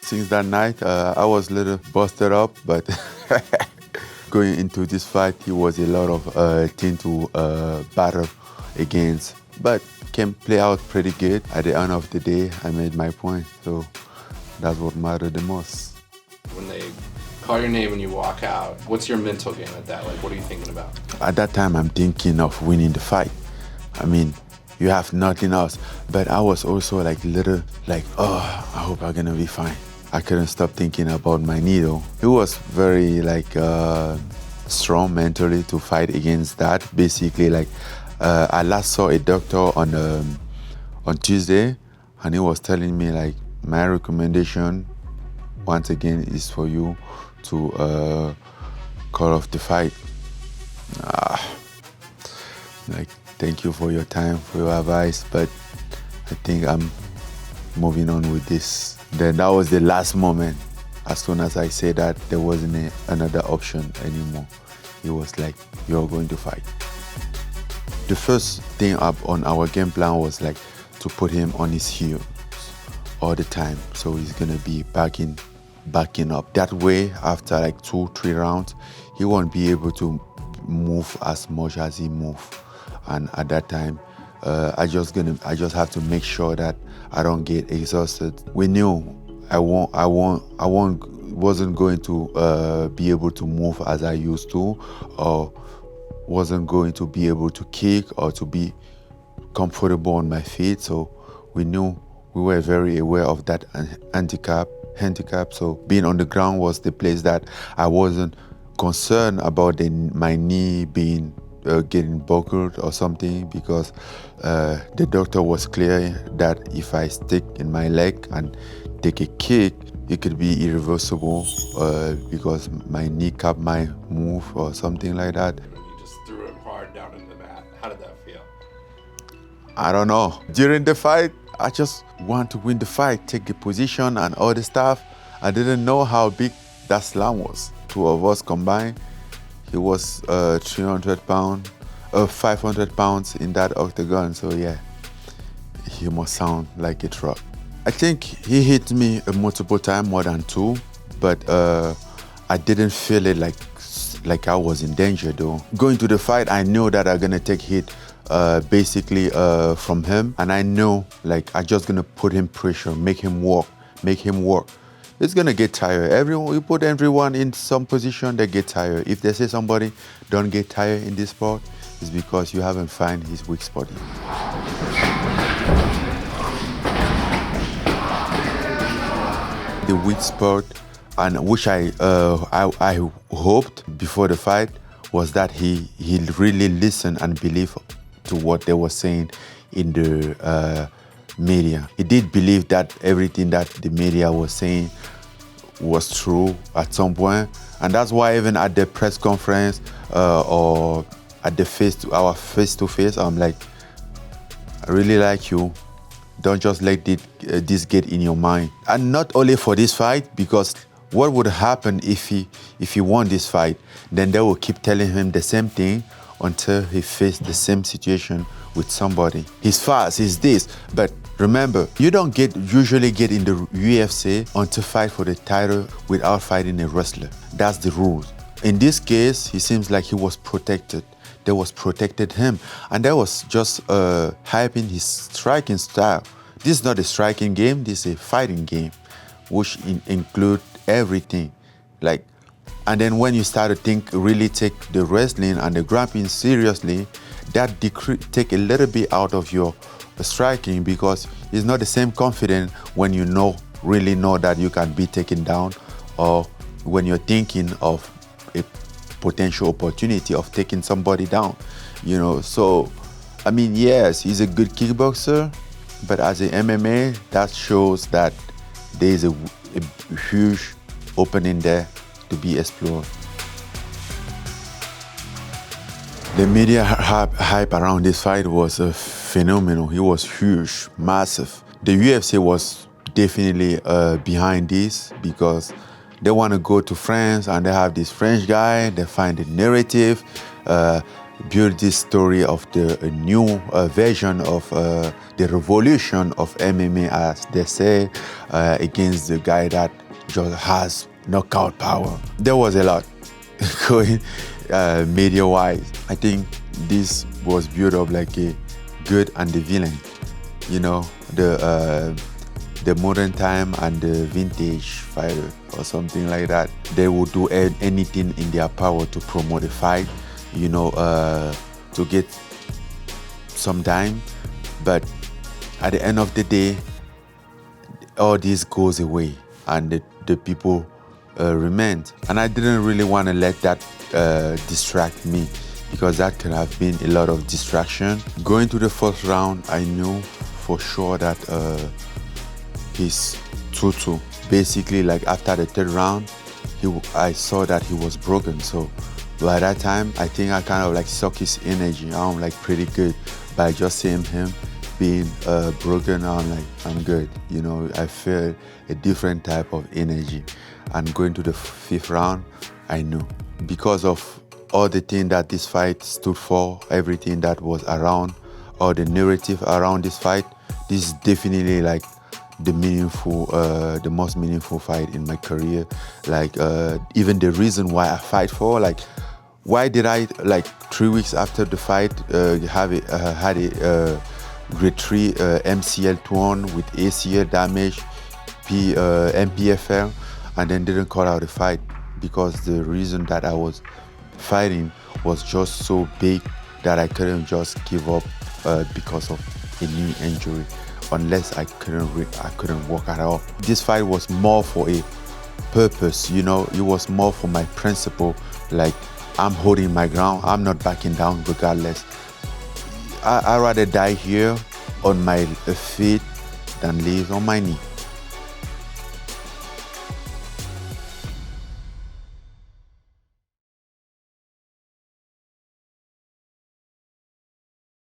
Since that night, I was a little busted up, but going into this fight, it was a lot of thing to battle against. But can play out pretty good. At the end of the day, I made my point, so that's what mattered the most. When they call your name and you walk out, what's your mental game at that? Like, what are you thinking about? At that time, I'm thinking of winning the fight. I mean, you have nothing else. But I was also like little, like, oh, I hope I'm gonna be fine. I couldn't stop thinking about my knee though. It was very like strong mentally to fight against that. Basically, like I last saw a doctor on Tuesday, and he was telling me like my recommendation once again is for you to call off the fight. Like, thank you for your time, for your advice, but I think I'm moving on with this. Then that was the last moment. As soon as I said that, there wasn't another option anymore. It was like, you're going to fight. The first thing up on our game plan was like to put him on his heels all the time, so he's gonna be backing up. That way, after like 2-3 rounds, he won't be able to move as much as he moved. And at that time, I just have to make sure that I don't get exhausted. We knew I wasn't going to be able to move as I used to, or wasn't going to be able to kick or to be comfortable on my feet. So we were very aware of that handicap. So being on the ground was the place that I wasn't concerned about my knee being getting buckled or something, because the doctor was clear that if I stick in my leg and take a kick, it could be irreversible because my kneecap might move or something like that. You just threw it hard down into the mat. How did that feel? I don't know. During the fight, I just want to win the fight, take the position and all the stuff. I didn't know how big that slam was. Two of us combined, he was 300 pounds, 500 pounds in that octagon. So yeah, he must sound like a truck. I think he hit me multiple times, more than 2, but I didn't feel it like I was in danger though. Going to the fight, I knew that I'm gonna take hit basically from him, and I know like I'm just gonna put him pressure, make him work. It's gonna get tired. You put everyone in some position, they get tired. If they say somebody don't get tired in this sport, it's because you haven't found his weak spot yet. The weak spot, and which I hoped before the fight, was that he really listened and believed to what they were saying in the media. He did believe that everything that the media was saying was true at some point, and that's why even at the press conference or at our face-to-face, I'm like, I really like you. Don't just let this get in your mind. And not only for this fight, because what would happen if he won this fight? Then they will keep telling him the same thing until he faced the same situation with somebody. He's fast, he's this, but remember, you don't usually get in the UFC until fight for the title without fighting a wrestler. That's the rule. In this case, he seems like he was protected. They was protected him, and that was just hyping his striking style. This is not a striking game, this is a fighting game, which include everything. Like, and then when you start to really take the wrestling and the grappling seriously, that take a little bit out of your striking, because it's not the same confidence when you really know that you can be taken down, or when you're thinking of a potential opportunity of taking somebody down, So, I mean, yes, he's a good kickboxer, but as a MMA, that shows that there is a huge opening there to be explored. The media hype around this fight was phenomenal. It was huge, massive. The UFC was definitely behind this, because they want to go to France and they have this French guy, they find the narrative, build this story of the new version of the revolution of MMA, as they say, against the guy that just has knockout power. There was a lot going media-wise. I think this was built up like a good and the villain. You know, the modern time and the vintage fighter or something like that. They will do anything in their power to promote a fight, you know, to get some dime. But at the end of the day, all this goes away and the people remain. And I didn't really want to let that distract me, because that could have been a lot of distraction. Going to the first round, I knew for sure that he's 2-2. Basically, like after the third round, I saw that he was broken. So by that time, I think I kind of like suck his energy. I'm like pretty good. By just seeing him being broken, I'm like, I'm good. You know, I feel a different type of energy. And going to the fifth round, I knew. Because of all the things that this fight stood for, everything that was around, all the narrative around this fight, this is definitely like the most meaningful fight in my career. Like even the reason why I fight for, like, why did I, like 3 weeks after the fight, had a grade 3 MCL torn with ACL damage, MPFL, and then didn't call out the fight? Because the reason that I was fighting was just so big that I couldn't just give up because of a knee injury, unless I couldn't walk at all. This fight was more for a purpose, you know. It was more for my principle. Like, I'm holding my ground. I'm not backing down regardless. I'd rather die here on my feet than live on my knee.